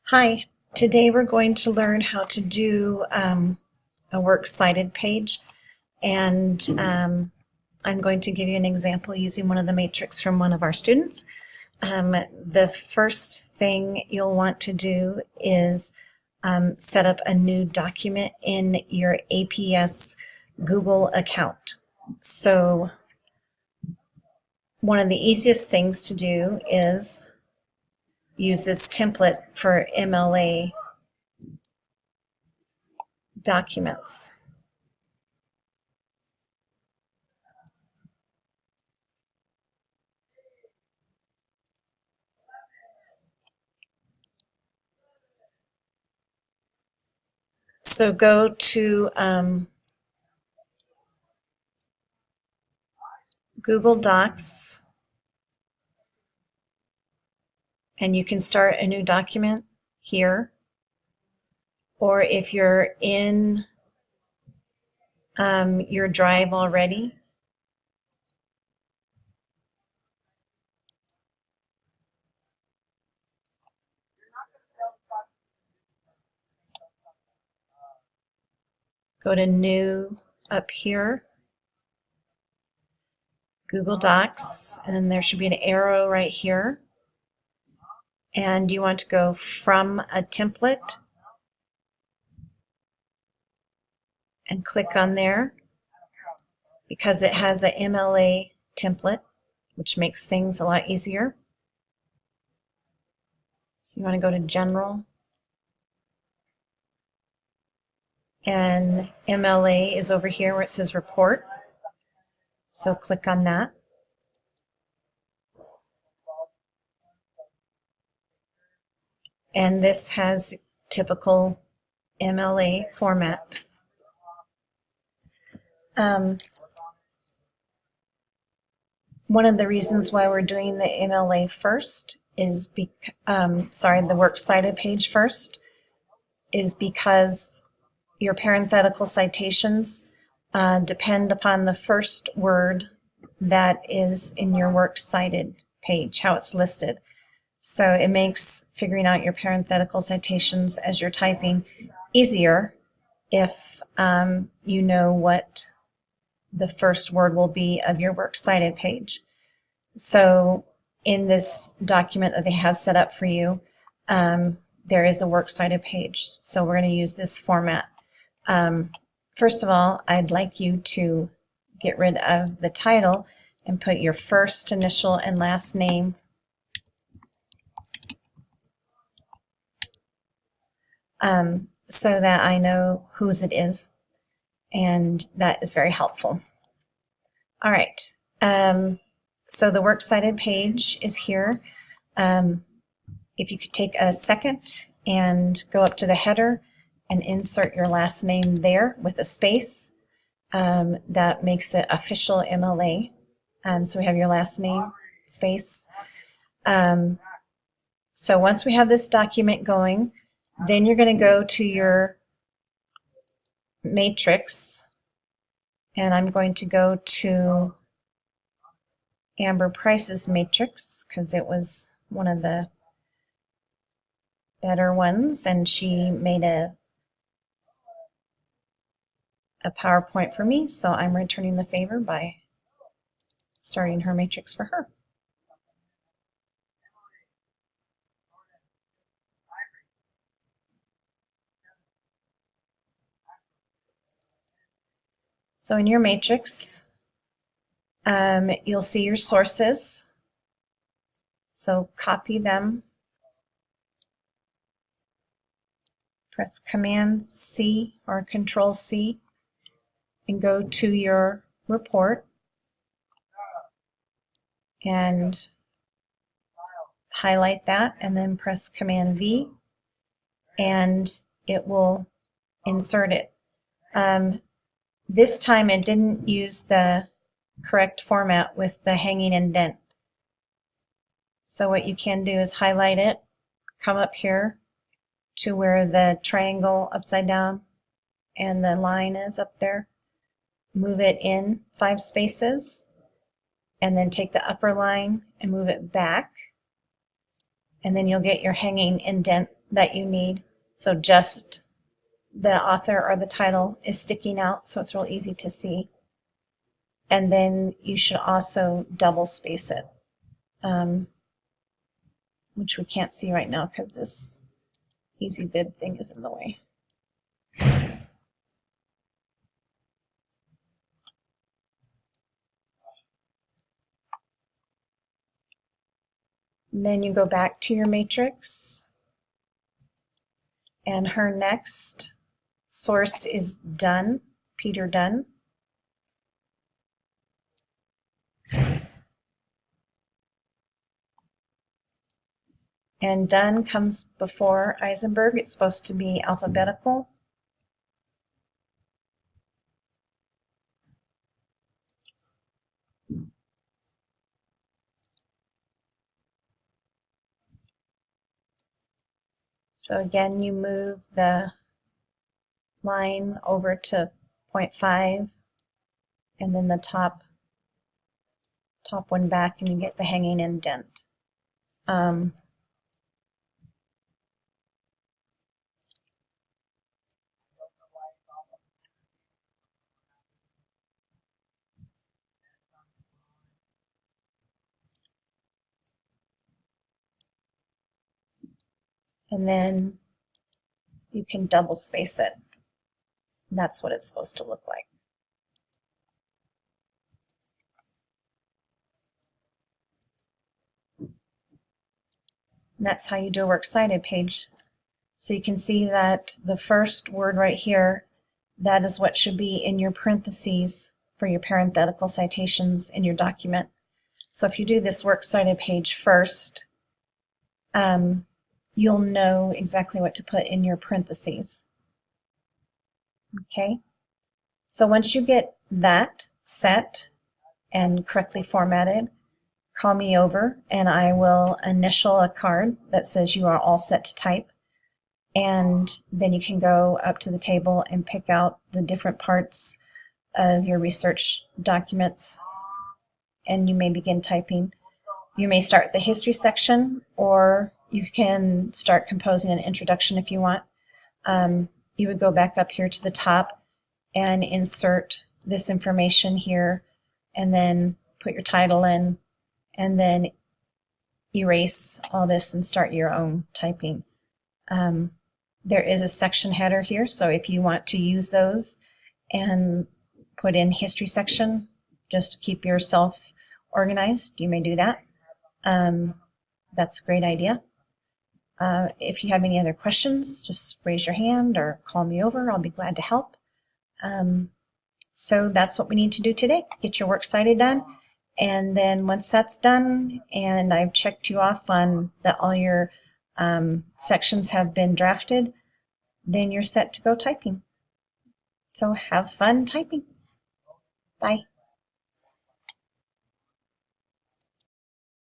Hi, today we're going to learn how to do a works cited page, and I'm going to give you an example using one of the matrix from one of our students. The first thing you'll want to do is set up a new document in your APS Google account. So one of the easiest things to do is use this template for MLA documents. So go to Google Docs, and you can start a new document here. Or if you're in your drive already, go to New up here, Google Docs, and there should be an arrow right here. And you want to go from a template and click on there because it has a MLA template, which makes things a lot easier. So you want to go to General, and MLA is over here where it says Report. So click on that. And this has typical MLA format. One of the reasons why we're doing the MLA first is the works cited page first is because your parenthetical citations depend upon the first word that is in your works cited page, how it's listed. So it makes figuring out your parenthetical citations as you're typing easier if you know what the first word will be of your works cited page. So in this document that they have set up for you, there is a works cited page. So we're going to use this format. First of all, I'd like you to get rid of the title and put your first initial and last name so that I know whose it is, and that is very helpful. All right, so the works cited page is here. If you could take a second and go up to the header and insert your last name there with a space, that makes it official MLA. So we have your last name, space. So once we have this document going, then you're going to go to your matrix, and I'm going to go to Amber Price's matrix because it was one of the better ones, and she made a PowerPoint for me, so I'm returning the favor by starting her matrix for her. So in your matrix, you'll see your sources. So copy them, press Command C or Control C, and go to your report and highlight that, and then press Command V, and it will insert it. This time it didn't use the correct format with the hanging indent. So what you can do is highlight it, come up here to where the triangle upside down and the line is up there, move it in 5 spaces, and then take the upper line and move it back, and then you'll get your hanging indent that you need. So just the author or the title is sticking out, so it's real easy to see. And then you should also double space it, which we can't see right now because this easy bib thing is in the way. And then you go back to your matrix, and her next source is Dunn, Peter Dunn. And Dunn comes before Eisenberg. It's supposed to be alphabetical. So again, you move the line over to 0.5 and then the top one back, and you get the hanging indent. And then you can double space it. And that's what it's supposed to look like. And that's how you do a works cited page. So you can see that the first word right here, that is what should be in your parentheses for your parenthetical citations in your document. So if you do this works cited page first, you'll know exactly what to put in your parentheses. Okay? So once you get that set and correctly formatted, call me over and I will initial a card that says you are all set to type. And then you can go up to the table and pick out the different parts of your research documents, and you may begin typing. You may start the history section, or you can start composing an introduction if you want. You would go back up here to the top and insert this information here, and then put your title in, and then erase all this and start your own typing. There is a section header here, so if you want to use those and put in history section just to keep yourself organized, you may do that. That's a great idea. If you have any other questions, just raise your hand or call me over. I'll be glad to help. So that's what we need to do today. Get your works cited done. And then once that's done and I've checked you off on that all your sections have been drafted, then you're set to go typing. So have fun typing. Bye.